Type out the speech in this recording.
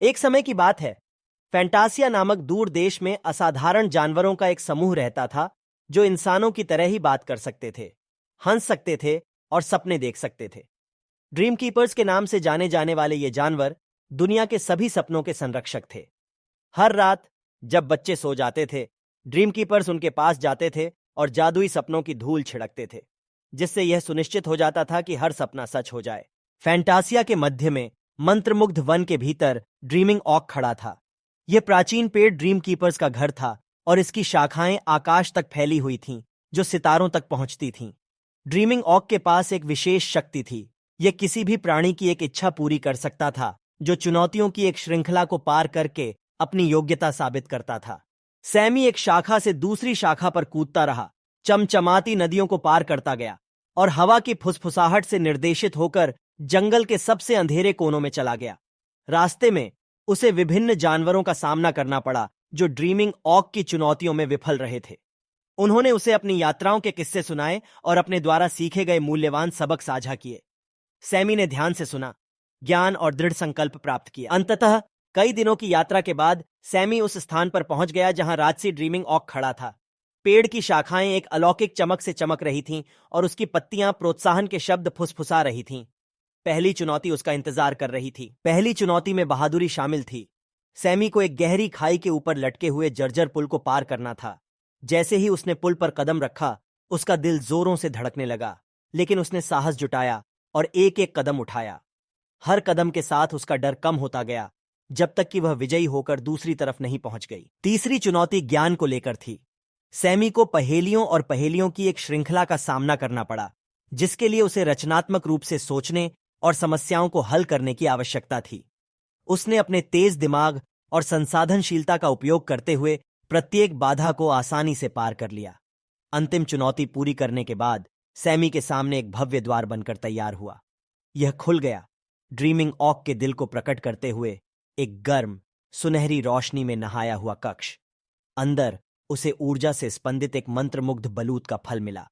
एक समय की बात है। फैंटासिया नामक दूर देश में असाधारण जानवरों का एक समूह रहता था जो इंसानों की तरह ही बात कर सकते थे, हंस सकते थे और सपने देख सकते थे। ड्रीम कीपर्स के नाम से जाने जाने वाले ये जानवर दुनिया के सभी सपनों के संरक्षक थे। हर रात जब बच्चे सो जाते थे, ड्रीम कीपर्स उनके पास जाते थे और जादुई सपनों की धूल छिड़कते थे, जिससे यह सुनिश्चित हो जाता था कि हर सपना सच हो जाए। फैंटासिया के मध्य में मंत्रमुग्ध वन के भीतर ड्रीमिंग ऑक खड़ा था। यह प्राचीन पेड़ ड्रीम कीपर्स का घर था और इसकी शाखाएं आकाश तक फैली हुई थीं, जो सितारों तक पहुंचती थीं। ड्रीमिंग ऑक के पास एक विशेष शक्ति थी। यह किसी भी प्राणी की एक इच्छा पूरी कर सकता था, जो चुनौतियों की एक श्रृंखला को पार करके अपनी योग्यता साबित करता था। सैमी एक शाखा से दूसरी शाखा पर कूदता रहा, चमचमाती नदियों को पार करता गया और हवा की फुसफुसाहट से निर्देशित होकर जंगल के सबसे अंधेरे कोनों में चला गया। रास्ते में उसे विभिन्न जानवरों का सामना करना पड़ा जो ड्रीमिंग ऑक की चुनौतियों में विफल रहे थे। उन्होंने उसे अपनी यात्राओं के किस्से सुनाए और अपने द्वारा सीखे गए मूल्यवान सबक साझा किए। सैमी ने ध्यान से सुना, ज्ञान और दृढ़ संकल्प प्राप्त किया। अंततः कई दिनों की यात्रा के बाद सैमी उस स्थान पर पहुंच गया जहां राजसी ड्रीमिंग ऑक खड़ा था। पेड़ की शाखाएं एक अलौकिक चमक से चमक रही थीं और उसकी पत्तियां प्रोत्साहन के शब्द फुसफुसा रही थीं। पहली चुनौती उसका इंतजार कर रही थी। पहली चुनौती में बहादुरी शामिल थी। सैमी को एक गहरी खाई के ऊपर लटके हुए जर्जर पुल को पार करना था। जैसे ही उसने पुल पर कदम रखा, उसका दिल जोरों से धड़कने लगा, लेकिन उसने साहस जुटाया और एक एक कदम उठाया। हर कदम के साथ उसका डर कम होता गया, जब तक कि वह विजयी होकर दूसरी तरफ नहीं पहुंच गई। तीसरी चुनौती ज्ञान को लेकर थी। सैमी को पहेलियों और पहेलियों की एक श्रृंखला का सामना करना पड़ा, जिसके लिए उसे रचनात्मक रूप से सोचने और समस्याओं को हल करने की आवश्यकता थी। उसने अपने तेज दिमाग और संसाधनशीलता का उपयोग करते हुए प्रत्येक बाधा को आसानी से पार कर लिया। अंतिम चुनौती पूरी करने के बाद सैमी के सामने एक भव्य द्वार बनकर तैयार हुआ। यह खुल गया, ड्रीमिंग ऑक के दिल को प्रकट करते हुए एक गर्म, सुनहरी रोशनी में नहाया हुआ कक्ष। अंदर उसे ऊर्जा से स्पंदित एक मंत्रमुग्ध बलूत का फल मिला।